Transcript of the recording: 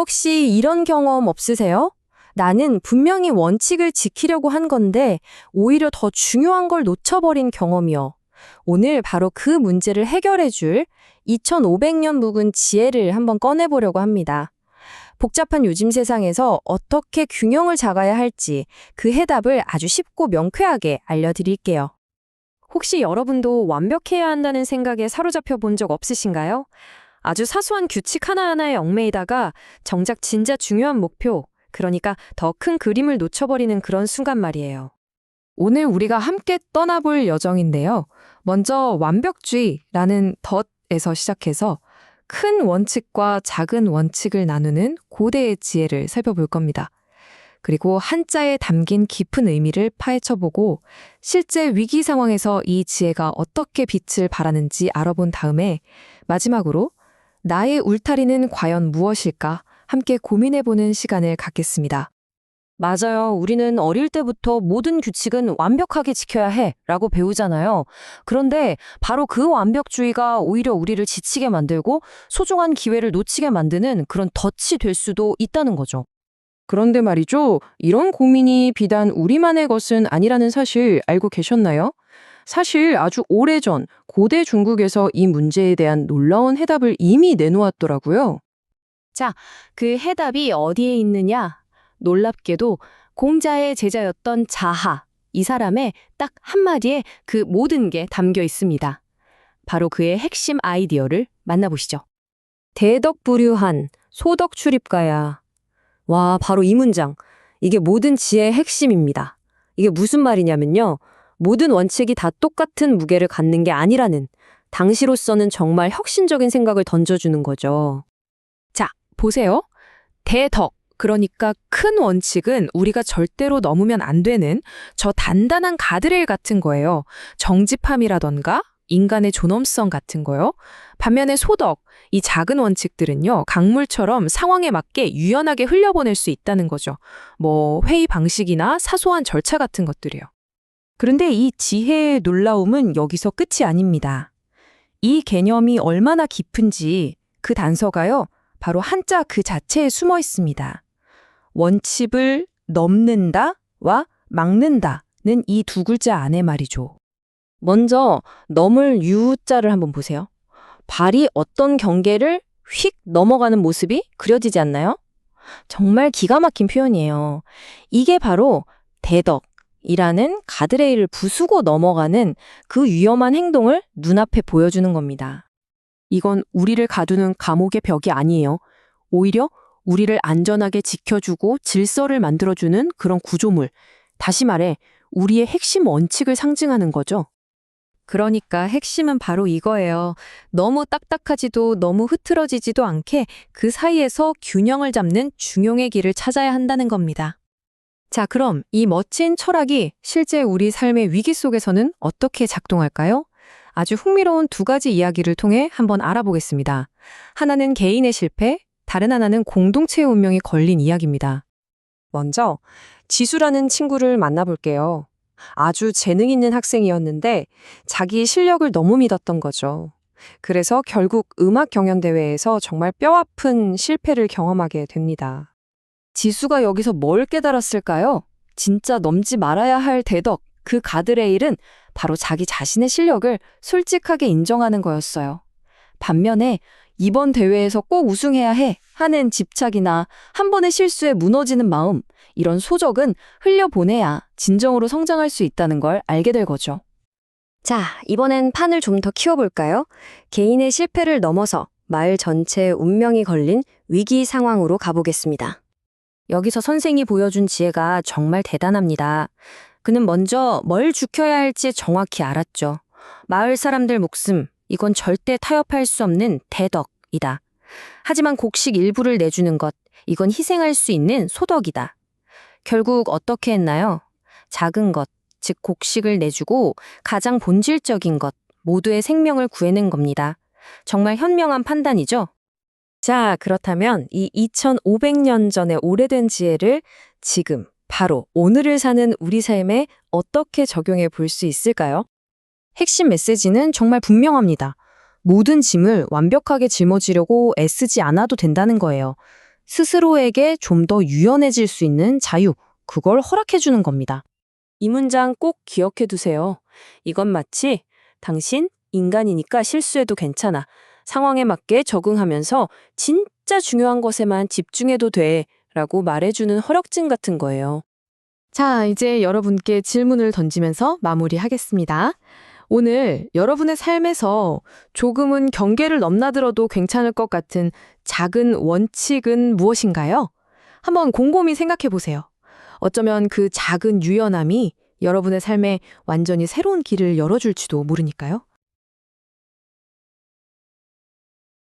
혹시 이런 경험 없으세요? 나는 분명히 원칙을 지키려고 한 건데 오히려 더 중요한 걸 놓쳐버린 경험이요. 오늘 바로 그 문제를 해결해 줄 2500년 묵은 지혜를 한번 꺼내보려고 합니다. 복잡한 요즘 세상에서 어떻게 균형을 잡아야 할지 그 해답을 아주 쉽고 명쾌하게 알려드릴게요. 혹시 여러분도 완벽해야 한다는 생각에 사로잡혀 본 적 없으신가요? 아주 사소한 규칙 하나하나에 얽매이다가 정작 진짜 중요한 목표, 그러니까 더 큰 그림을 놓쳐버리는 그런 순간 말이에요. 오늘 우리가 함께 떠나볼 여정인데요. 먼저 완벽주의라는 덫에서 시작해서 큰 원칙과 작은 원칙을 나누는 고대의 지혜를 살펴볼 겁니다. 그리고 한자에 담긴 깊은 의미를 파헤쳐보고 실제 위기 상황에서 이 지혜가 어떻게 빛을 발하는지 알아본 다음에 마지막으로 나의 울타리는 과연 무엇일까 함께 고민해보는 시간을 갖겠습니다. 맞아요. 우리는 어릴 때부터 모든 규칙은 완벽하게 지켜야 해 라고 배우잖아요. 그런데 바로 그 완벽주의가 오히려 우리를 지치게 만들고 소중한 기회를 놓치게 만드는 그런 덫이 될 수도 있다는 거죠. 그런데 말이죠. 이런 고민이 비단 우리만의 것은 아니라는 사실 알고 계셨나요? 사실 아주 오래전 고대 중국에서 이 문제에 대한 놀라운 해답을 이미 내놓았더라고요. 자, 그 해답이 어디에 있느냐? 놀랍게도 공자의 제자였던 자하, 이 사람의 딱 한마디에 그 모든 게 담겨 있습니다. 바로 그의 핵심 아이디어를 만나보시죠. 대덕불유한 소덕 출입가야. 와, 바로 이 문장. 이게 모든 지혜의 핵심입니다. 이게 무슨 말이냐면요. 모든 원칙이 다 똑같은 무게를 갖는 게 아니라는, 당시로서는 정말 혁신적인 생각을 던져주는 거죠. 자, 보세요. 대덕, 그러니까 큰 원칙은 우리가 절대로 넘으면 안 되는 저 단단한 가드레일 같은 거예요. 정직함이라던가 인간의 존엄성 같은 거요. 반면에 소덕, 이 작은 원칙들은요, 강물처럼 상황에 맞게 유연하게 흘려보낼 수 있다는 거죠. 뭐 회의 방식이나 사소한 절차 같은 것들이요. 그런데 이 지혜의 놀라움은 여기서 끝이 아닙니다. 이 개념이 얼마나 깊은지 그 단서가요, 바로 한자 그 자체에 숨어 있습니다. 원칙을 넘는다와 막는다는 이 두 글자 안에 말이죠. 먼저 넘을 유자를 한번 보세요. 발이 어떤 경계를 휙 넘어가는 모습이 그려지지 않나요? 정말 기가 막힌 표현이에요. 이게 바로 대덕이라는 가드레일을 부수고 넘어가는 그 위험한 행동을 눈앞에 보여주는 겁니다. 이건 우리를 가두는 감옥의 벽이 아니에요. 오히려 우리를 안전하게 지켜주고 질서를 만들어주는 그런 구조물. 다시 말해, 우리의 핵심 원칙을 상징하는 거죠. 그러니까 핵심은 바로 이거예요. 너무 딱딱하지도 너무 흐트러지지도 않게 그 사이에서 균형을 잡는 중용의 길을 찾아야 한다는 겁니다. 자, 그럼 이 멋진 철학이 실제 우리 삶의 위기 속에서는 어떻게 작동할까요? 아주 흥미로운 두 가지 이야기를 통해 한번 알아보겠습니다. 하나는 개인의 실패, 다른 하나는 공동체의 운명이 걸린 이야기입니다. 먼저 지수라는 친구를 만나볼게요. 아주 재능 있는 학생이었는데 자기 실력을 너무 믿었던 거죠. 그래서 결국 음악 경연대회에서 정말 뼈아픈 실패를 경험하게 됩니다. 지수가 여기서 뭘 깨달았을까요? 진짜 넘지 말아야 할 대덕, 그 가드레일은 바로 자기 자신의 실력을 솔직하게 인정하는 거였어요. 반면에 이번 대회에서 꼭 우승해야 해 하는 집착이나 한 번의 실수에 무너지는 마음, 이런 소적은 흘려보내야 진정으로 성장할 수 있다는 걸 알게 될 거죠. 자, 이번엔 판을 좀 더 키워볼까요? 개인의 실패를 넘어서 마을 전체의 운명이 걸린 위기 상황으로 가보겠습니다. 여기서 선생이 보여준 지혜가 정말 대단합니다. 그는 먼저 뭘 지켜야 할지 정확히 알았죠. 마을 사람들 목숨, 이건 절대 타협할 수 없는 대덕이다. 하지만 곡식 일부를 내주는 것, 이건 희생할 수 있는 소덕이다. 결국 어떻게 했나요? 작은 것, 즉 곡식을 내주고 가장 본질적인 것, 모두의 생명을 구해낸 겁니다. 정말 현명한 판단이죠? 자, 그렇다면 이 2500년 전의 오래된 지혜를 지금, 바로 오늘을 사는 우리 삶에 어떻게 적용해 볼 수 있을까요? 핵심 메시지는 정말 분명합니다. 모든 짐을 완벽하게 짊어지려고 애쓰지 않아도 된다는 거예요. 스스로에게 좀 더 유연해질 수 있는 자유, 그걸 허락해 주는 겁니다. 이 문장 꼭 기억해 두세요. 이건 마치 당신 인간이니까 실수해도 괜찮아. 상황에 맞게 적응하면서 진짜 중요한 것에만 집중해도 돼. 라고 말해주는 허락증 같은 거예요. 자, 이제 여러분께 질문을 던지면서 마무리하겠습니다. 오늘 여러분의 삶에서 조금은 경계를 넘나들어도 괜찮을 것 같은 작은 원칙은 무엇인가요? 한번 곰곰이 생각해 보세요. 어쩌면 그 작은 유연함이 여러분의 삶에 완전히 새로운 길을 열어줄지도 모르니까요.